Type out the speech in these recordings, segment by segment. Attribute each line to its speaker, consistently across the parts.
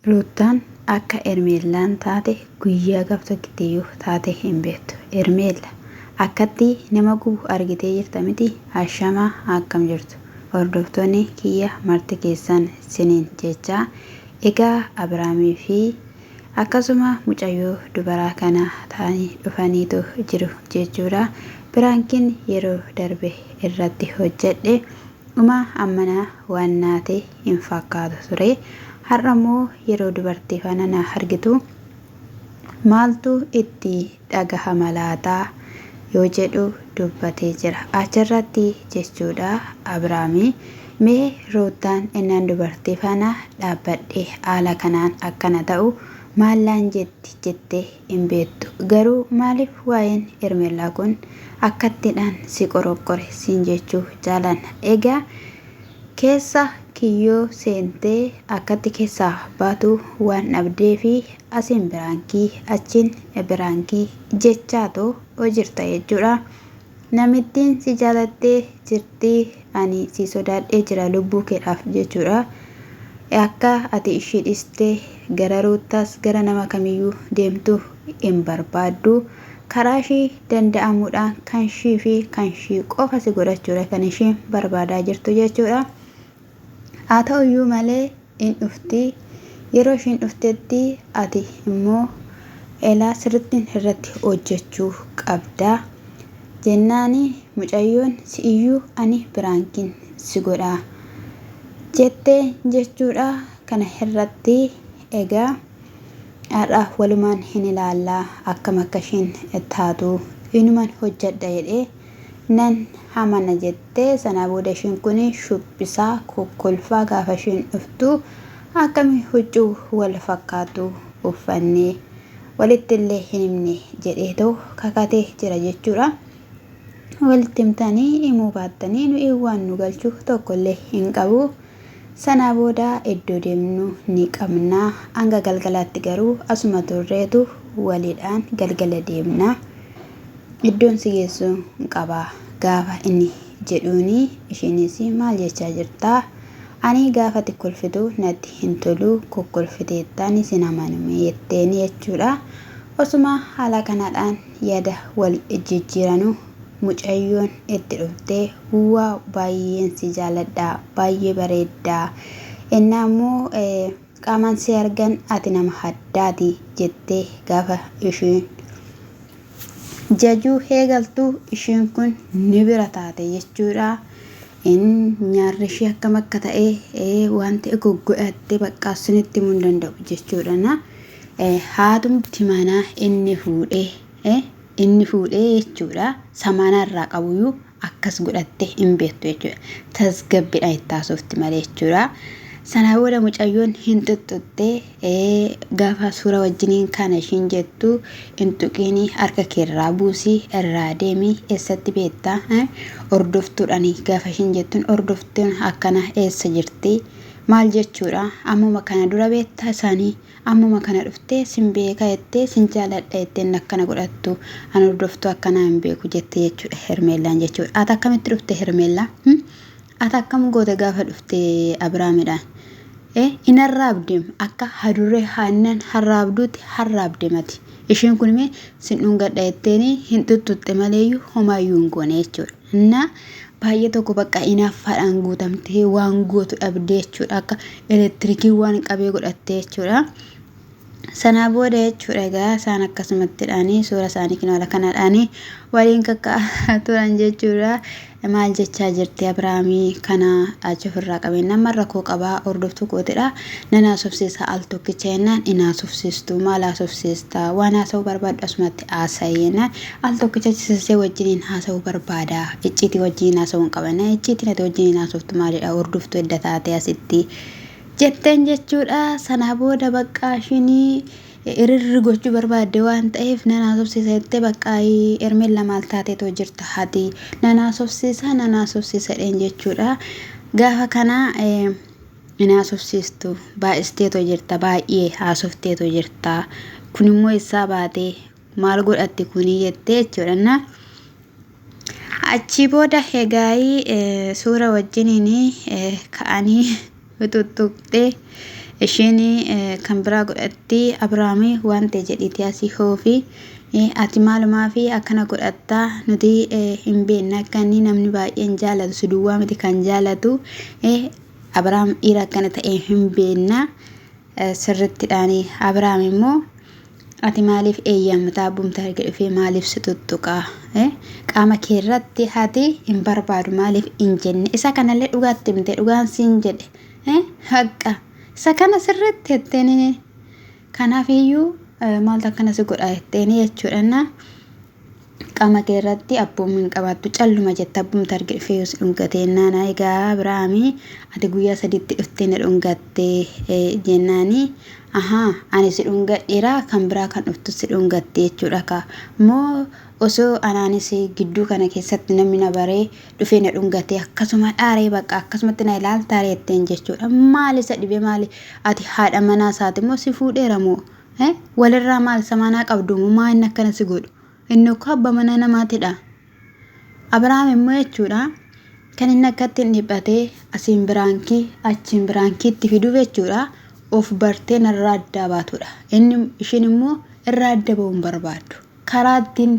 Speaker 1: Ruutaan akka Ermeellaan taate guyyaa gaf tokkittiyyuu taate hin beektu. Ermeella akkatti nama gubu argitee jirta miti? Ashamaa akkam jirtu? Hordoftoonni kiyya marti keessan siniin jechaa egaa Abrahaamii fi akkasuma mucayyoo dubaraa kana ta'anii dhufaniitu jiru jechuudha. Biraankiin yeroo darbe irratti hojjedhe ammanaa waan naate hin fakkaatu ture. Har'ammoo yeroo dubartii kana na argitu maaltu itti dhagahama laataa yoo jedhu dubbatee jira achirratti jechuudha. Abrahaamii mee Ruutaan innaan dubartii kana dhaabbadhee haala kanaan akkana ta'u maallaan jettee hin beektu. Garuu maaliif waa'een Ermeellaa kun akkattiidhaan si qoroqqore siin jechuu jaalanna. Egaa keessa kiyyoo seentee akkatti keessaa baatu waan dhabdee fi asiin biraankii achiin biraankii jechaatoo hojirta jechuudha. Namittiin si jaalattee jirtii ani si sodaadhee jira lubbuu keedhaaf jechuudha. Akka ati ishii dhistee gara Ruutaas gara nama kamiyyuu deemtu hin barbaaddu. Karaa ishii danda'amuudhaan kan ishii fi kan ishii qofa si godhachuudha kan isheen barbaadaa jirtu jechuudha. Haa ta'uyyuu malee hin dhufti. Yeroo isheen dhuftetti ati immoo elaa sirrittiin irratti hojjechuu qabda. Jennaani mucayyoon si'iyyuu ani biraankiin si godhaa jettee jechuudha. Kana irratti egaa har'a walumaan hin ilaallaa akkam akka isheen taatu inuman hojjedha jedhee nan hamana jettee sana booda isheen kun shubbisaa kokkolfaa gaafa isheen dhuftu akkami huccuu wal fakkaatu uffannee walitti illee hin himne jedheetoo kakatee jira jechuudha. Walitti himtanii himuu baattanii nuyi waan nu galchuu tokkollee hin qabu. Sana booda iddoo deemnu ni qabna. Hanga galgalaatti garuu asuma turreetu waliidhaan galgala deemna. Iddoon si geessu qaba gaafa inni jedhuuni isheenis maal jechaa jirtaa? Ani gaafa kolfitu natti hin tolu kokkolfiteettaan sin amaname jetteeni jechuudha. Osuma haala kanaadhaan yaada wal jijjiiranu mucayyoon itti dhuftee waa baay'een si jaaladha baay'ee bareeddaa innaa immoo qaamaan si argan ati nama addaati jettee gaafa isheen jajuu eegaltu isheen kun ni bira taate jechuudha. Nyaarri ishee akkam akka ta'e wanti goggo'attee bakka sinitti himuu hin danda'u jechuudha. Haatumti manaa inni fuudhee jechuudha. Samaana irraa qabuyyuu akkas godhattee hin beektu jechuudha. Tasgabbiidhaan itti haasofti malee jechuudha. Sana booda mucayyoon hin tuttuttee gaafa suura wajjiniin kana isheen jettu hin tuqiini harka keerraa buusii irraa deemii eessatti beektaa? Hordoftuudhaani gaafa isheen jettuun hordoftuun akkana eessa jirti? Maal jechuudha? Ammuma kana dura beektaa isaanii ammuma kana dhuftee sin beeka jettee sin jaaladha jetteen akkana godhattu an hordoftuu akkana hin beeku jettee jechuudha Hermeellaan jechuudha. Ati akkamitti dhufte Hermeellaa? Ati akkam goote gaafa dhufte Abrahaamidhaan? Hin arraabdeem akka hadurree haannan harraabduutti harraabdemati. Isheen kun mee sin dhungadha jetteeni hin tuttutte maleeyyuu homaayyuu hin goone jechuudha. Innaa baay'ee tokko bakka inaaffaadhaan guutamtee waan gootu dhabdee jechuudha. Akka elektirikii waan qabee godhattee jechuudha. Sana booda jechuudha egaa isaan akkasumattidhaanii suura isaanii kinoora kanaadhaanii waliin kakka'aa turan jechuudha. Maal jechaa jirti Abrahaamii kana achi ofirraa qabeen nama rakkoo qabaa hordoftuu kootidha. Nan haasofsiisa al tokkicha jennaan hin haasofsiistu maal haasofsiistaa waan haasa'uu barbaadu asumatti haasa'e jennaan al tokkicha chisisee wajjiniin haasa'uu barbaada. Icciitii wajjiniin haasa'uu hin qabanne icciitiin ati wajjiniin haasoftu maalidha hordoftuu edda taatee asitti jetteen jechuudha. Sana booda bakka ishiin irri gochuu barbaadde waan ta'eef nan haasofsiisa jettee bakka Ermeellaa maal taateetoo jirta hati nan haasofsiisa dheen jechuudha. Gaafa kana hin haasofsiistu baay'isteetoo jirta baay'ee haasofteetoo jirta. Kun immoo isaa baatee maal godhatti kunii jettee jechuudha. Achi booda egaa suura wajjiniin ka'anii tuttuqxee ishini kan biraa godhatti Abrahaami waan ta'e jedhiti asii hoofi ati maalumaa fi akkana godhatta nuti hin beekna akka inni namni baay'een jaalatu si duwwaa miti kan jaalatu Abrahaam dhiira akkana ta'e hin beekna sirrittidhaani. Abrahaam immoo ati maaliif eeyyamtaa abbumta arge dhufee maaliif si tuttuqaa qaama kee irratti ati hin barbaadu maaliif hin jenne isa kanallee dhugaatti himte dhugaan siin jedhe haqqa isa kana sirritti jetteeni kanaafiyyuu maaltu akkana si godha jetteeni jechuudha. Qaama kee irratti abboomin qabaattu calluma jetta abbumta arge dhufee si dhungatee naana egaa Abrahaami ati guyyaa sadiitti dhuftee na dhungattee jennaani ani si dhungadheera kan biraa kan dhuftu si dhungattee jechuudha ka moo osoo anaanis gidduu kana keessatti namni na baree dhufee na dhungatee akkasuma dhaaree bakka akkasumatti na ilaaltaaree jetteen jechuudha. Maali isa dhibee maali ati haadha manaa isaati moo si fuudheera moo walirraa maal samaanaa qabdu moo maa inni akkana si godhu inni akka abba mana namaatidha. Abrahaam immoo jechuudha kan inni akkatti hin dhiphatee asiin biraankii achiin biraankiitti fiduuf jechuudha of bartee narraa adda baatudha. Ishiin immoo irraa adda ba'uun barbaaddu karaa ittiin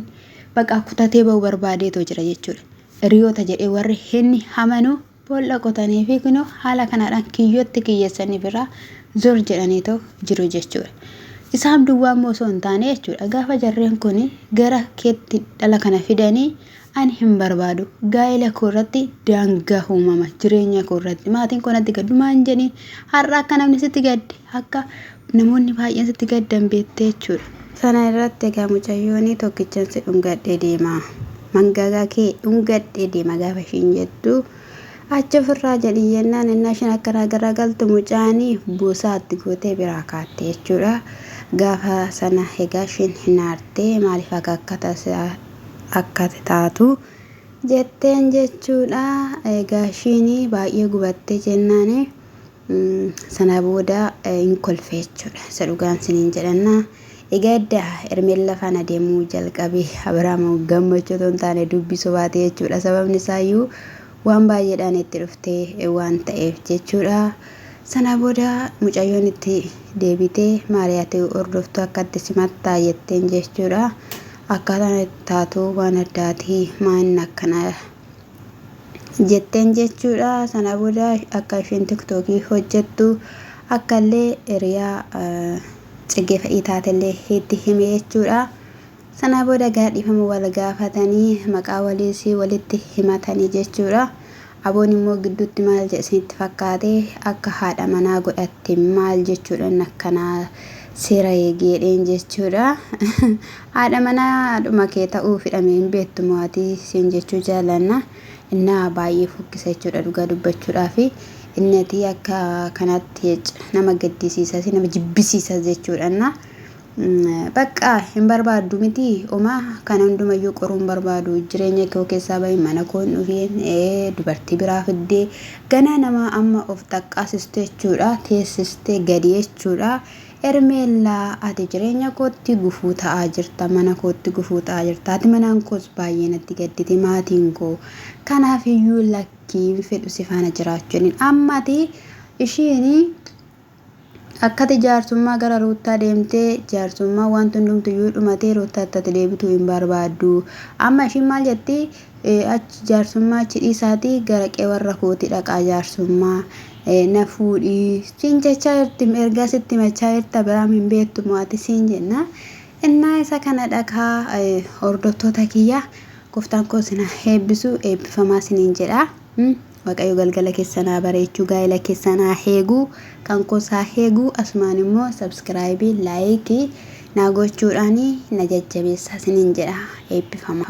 Speaker 1: bakka kutatee ba'u barbaadeetoo jira jechuudha. Hiriyoota jedhee warri inni hamanu boolla qotanii fi kunoo haala kanaadhaan kiyyootti kiyyeessanii biraa zor jedhaniitoo jiru jechuudha. Isaan duwwaa immoo osoo hin taane jechuudha gaafa jarreen kun gara keetti dhala kana fidanii ani hin barbaadu gaa'ela koo irratti daangaa uumama jireenya koo irratti maatiin koo natti gaddumaan jedhanii har'a akka namni sitti gadde akka namoonni baay'een sitti gaddan beektee jechuudha. Sana irratti egaa mucayyoon tokkichaan si dhungadhee deema mangaagaa kee dhungadhee deema gaafa ishiin jettu achi ofirraa jedhii jennaan innaa isheen akkana garagaltu mucaanii buusaatti gootee biraa kaatte jechuudha. Gaafa sana egaa isheen hin aartee maaliif akka taatu jetteen jechuudha. Egaa isheen baay'ee gubattee jennaan sana booda hin kolfee jechuudha. Isa dhugaan siniin jedhanna. Egaa edda Ermeen lafaan adeemuu jalqabee Abrahaam gammachuu otoo hin taane dubbisuu baate jechuudha. Sababni isaayyuu waan baay'eedhaan itti dhuftee waan ta'eef jechuudha. Sana booda mucayyoon itti deebitee maariyaatti hordoftuu akka itti simattaa jetteen jechuudha. Akkaataan itti taatu waan addaatii maan akkana jetteen jechuudha. Sana booda akka isheen tiktookii hojjettu akkallee hiriyaa Cigee fa'ii taatellee itti hime jechuudha. Sana booda gaadhifama wal gaafatanii maqaa waliisii walitti himatanii jechuudha. Aboon immoo gidduutti maal jedhanitti fakkaatee akka haadha manaa godhatte maal jechuudha akkanaa seera eegeedheen jechuudha. Haadha manaa dhuma kee ta'uu fidhamee hin beektu mootii siin jechuu jaalanna innaa baay'ee fokkisa jechuudha dhugaa dubbachuudhaaf innati akka kanatti nama gaddisiisa nama jibbisiisa jechuudha. Bakka hin barbaaddu miti oma kan hundumayyuu qoruun barbaadu jireenya koo keessaa bahi mana koo dhufeen dubartii biraa fiddee ganaa nama amma of taqqaasiste jechuudha teessiste gadi jechuudha. Ermeellaa ati jireenya kootti gufuu ta'aa jirta mana kootti gufuu ta'aa jirta ati manaan koos baay'ee natti gaddite maatiin koo kanaafiyyuu lakkii fedhu si faana jiraachuun ammati ishiin akkati jaarsummaa gara ruuttaa deemtee jaarsummaa waan hundumtuyyuu dhumatee ruuttaatti deebituu hin barbaaddu. Amma ishiin maal jetti achi jaarsummaa achi dhiisaatii gara qeewarra kooti dhaqaa jaarsummaa na fuudhii siin jechaa jirti ergaa sitti machaa jirta biraam hin beektu mo'ati siin jenna. Innaa isa kana dhaqaa hordoftoota kiyya gooftaan koo sina eebbisu eebbifamaa siniin jedha. Waaqayyo galgala keessanaa bareechuu gaa'ela keessanaa heeguu kan koosaa heeguu asumaan immoo subscribe laayikii naa gochuudhaan na jajjabeessaa siniin jedha eebbifama.